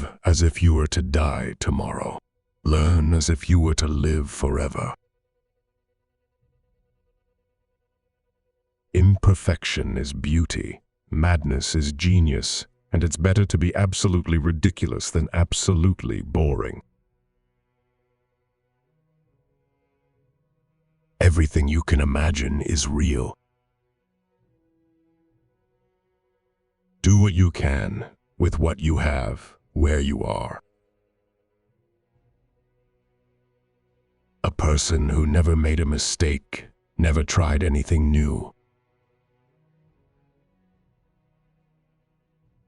Live as if you were to die tomorrow. Learn as if you were to live forever. Imperfection is beauty, madness is genius, and it's better to be absolutely ridiculous than absolutely boring. Everything you can imagine is real. Do what you can, with what you have, where you are. A person who never made a mistake, never tried anything new.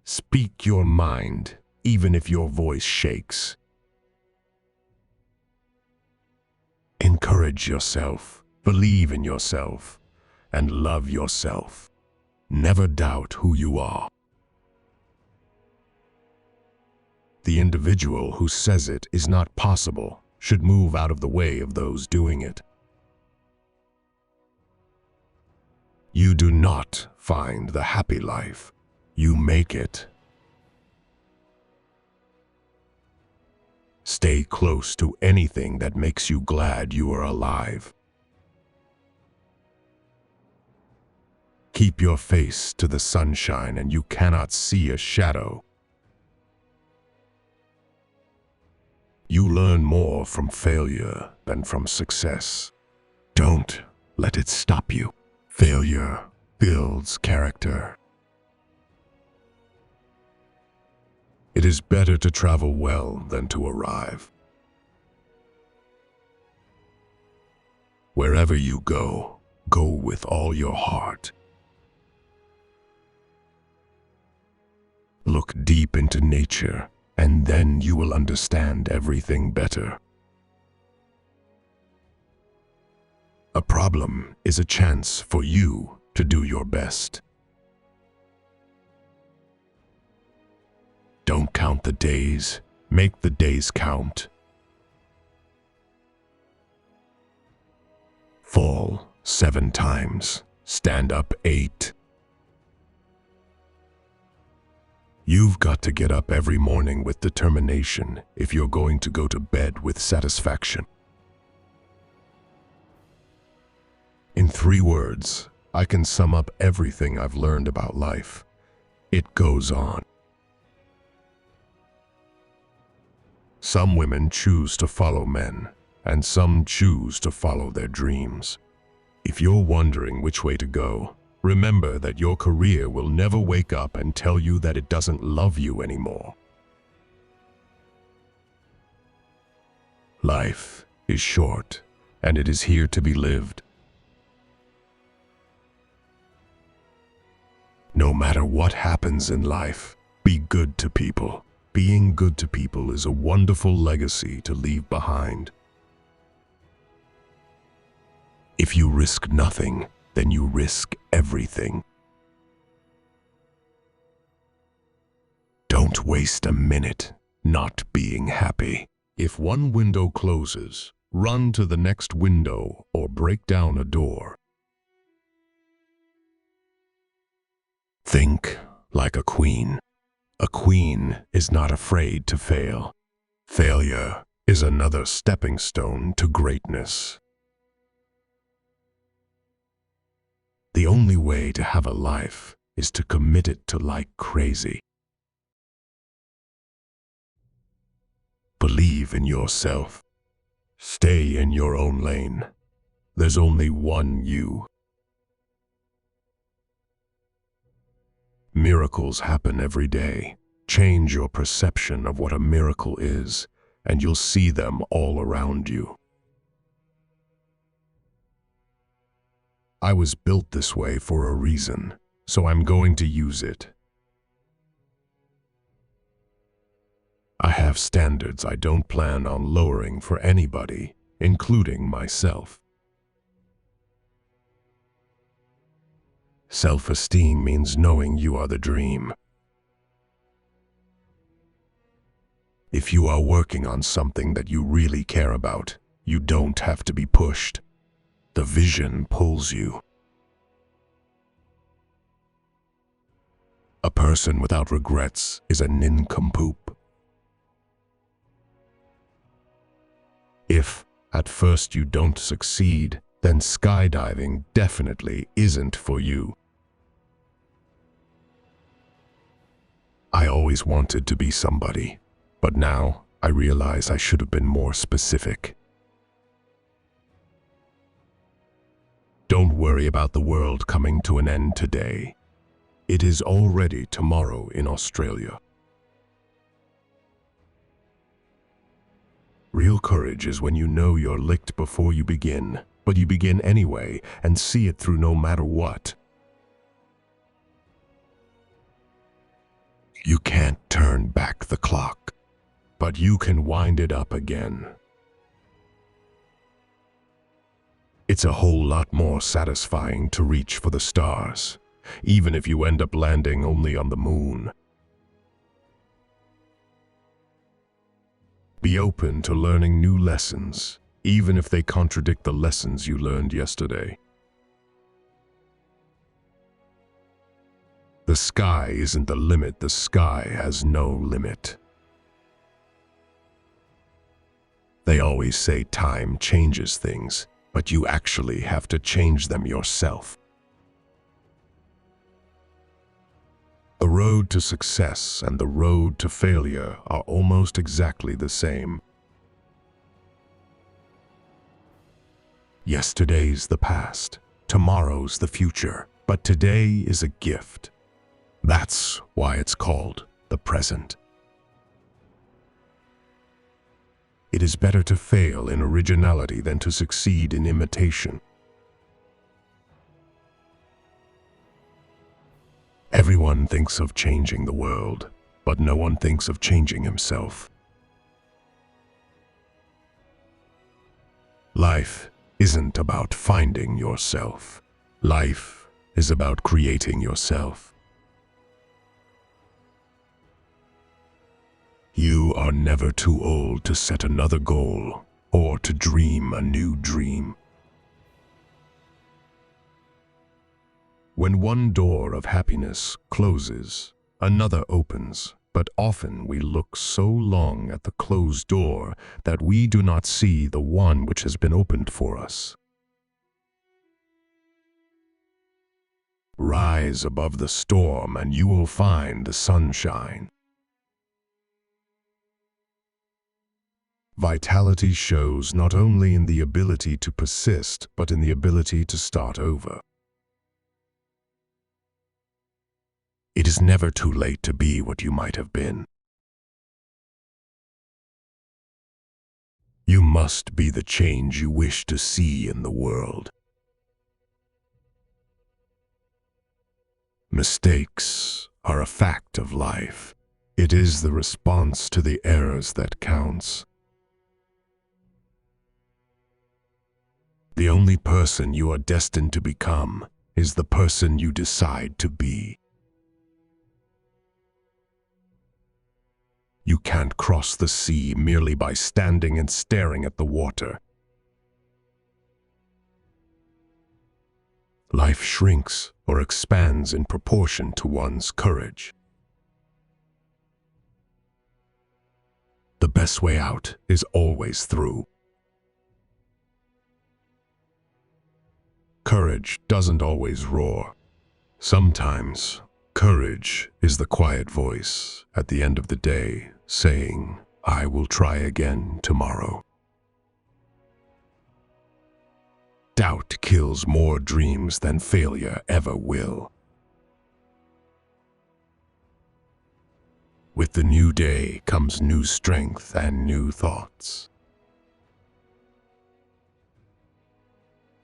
Speak your mind, even if your voice shakes. Encourage yourself, believe in yourself, and love yourself. Never doubt who you are. The individual who says it is not possible should move out of the way of those doing it. You do not find the happy life. You make it. Stay close to anything that makes you glad you are alive. Keep your face to the sunshine and you cannot see a shadow. You learn more from failure than from success. Don't let it stop you. Failure builds character. It is better to travel well than to arrive. Wherever you go, go with all your heart. Look deep into nature, and then you will understand everything better. A problem is a chance for you to do your best. Don't count the days, make the days count. Fall 7 times, stand up 8. You've got to get up every morning with determination if you're going to go to bed with satisfaction. In 3 words, I can sum up everything I've learned about life. It goes on. Some women choose to follow men, and some choose to follow their dreams. If you're wondering which way to go, remember that your career will never wake up and tell you that it doesn't love you anymore. Life is short, and it is here to be lived. No matter what happens in life, be good to people. Being good to people is a wonderful legacy to leave behind. If you risk nothing, then you risk everything. Don't waste a minute not being happy. If one window closes, run to the next window or break down a door. Think like a queen. A queen is not afraid to fail. Failure is another stepping stone to greatness. The only way to have a life is to commit it to like crazy. Believe in yourself. Stay in your own lane. There's only one you. Miracles happen every day. Change your perception of what a miracle is, and you'll see them all around you. I was built this way for a reason, so I'm going to use it. I have standards I don't plan on lowering for anybody, including myself. Self-esteem means knowing you are the dream. If you are working on something that you really care about, you don't have to be pushed. The vision pulls you. A person without regrets is a nincompoop. At first you don't succeed, then skydiving definitely isn't for you. I always wanted to be somebody, but now I realize I should have been more specific. Don't worry about the world coming to an end today. It is already tomorrow in Australia. Real courage is when you know you're licked before you begin, but you begin anyway and see it through no matter what. You can't turn back the clock, but you can wind it up again. It's a whole lot more satisfying to reach for the stars, even if you end up landing only on the moon. Be open to learning new lessons, even if they contradict the lessons you learned yesterday. The sky isn't the limit, the sky has no limit. They always say time changes things, but you actually have to change them yourself. The road to success and the road to failure are almost exactly the same. Yesterday's the past, tomorrow's the future, but today is a gift. That's why it's called the present. It is better to fail in originality than to succeed in imitation. Everyone thinks of changing the world, but no one thinks of changing himself. Life isn't about finding yourself. Life is about creating yourself. You are never too old to set another goal or to dream a new dream. When one door of happiness closes, another opens, but often we look so long at the closed door that we do not see the one which has been opened for us. Rise above the storm and you will find the sunshine. Vitality shows not only in the ability to persist, but in the ability to start over. It is never too late to be what you might have been. You must be the change you wish to see in the world. Mistakes are a fact of life. It is the response to the errors that counts. The only person you are destined to become is the person you decide to be. You can't cross the sea merely by standing and staring at the water. Life shrinks or expands in proportion to one's courage. The best way out is always through. Courage doesn't always roar. Sometimes, courage is the quiet voice at the end of the day saying, "I will try again tomorrow." Doubt kills more dreams than failure ever will. With the new day comes new strength and new thoughts.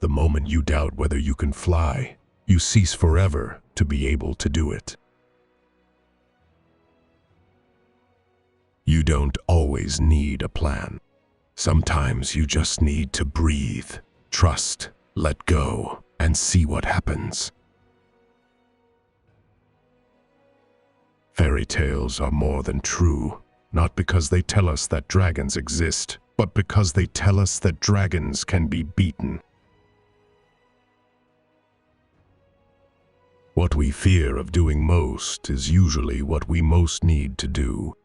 The moment you doubt whether you can fly, you cease forever to be able to do it. You don't always need a plan. Sometimes you just need to breathe, trust, let go, and see what happens. Fairy tales are more than true, not because they tell us that dragons exist, but because they tell us that dragons can be beaten. What we fear of doing most is usually what we most need to do.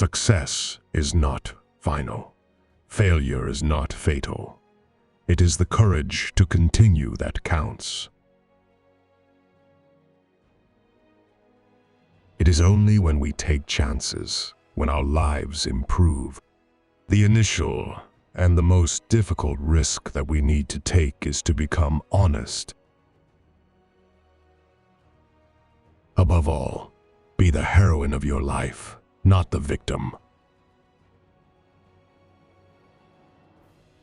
Success is not final. Failure is not fatal. It is the courage to continue that counts. It is only when we take chances, when our lives improve. The initial and the most difficult risk that we need to take is to become honest. Above all, be the heroine of your life, not the victim.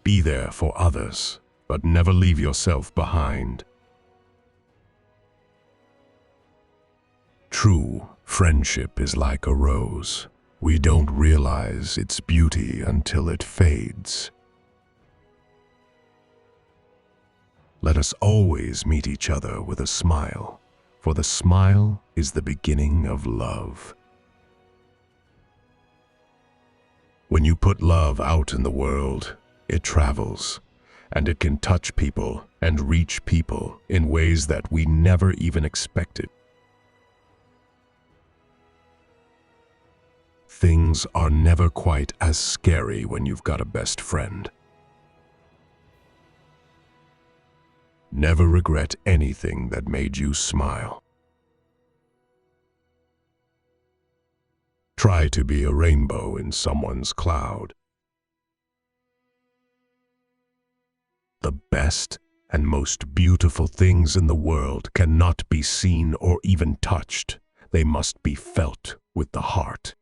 Be there for others, but never leave yourself behind. True friendship is like a rose. We don't realize its beauty until it fades. Let us always meet each other with a smile, for the smile is the beginning of love. When you put love out in the world, it travels, and it can touch people and reach people in ways that we never even expected. Things are never quite as scary when you've got a best friend. Never regret anything that made you smile. Try to be a rainbow in someone's cloud. The best and most beautiful things in the world cannot be seen or even touched. They must be felt with the heart.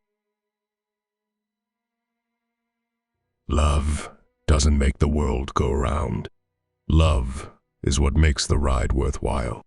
Love doesn't make the world go round. Love is what makes the ride worthwhile.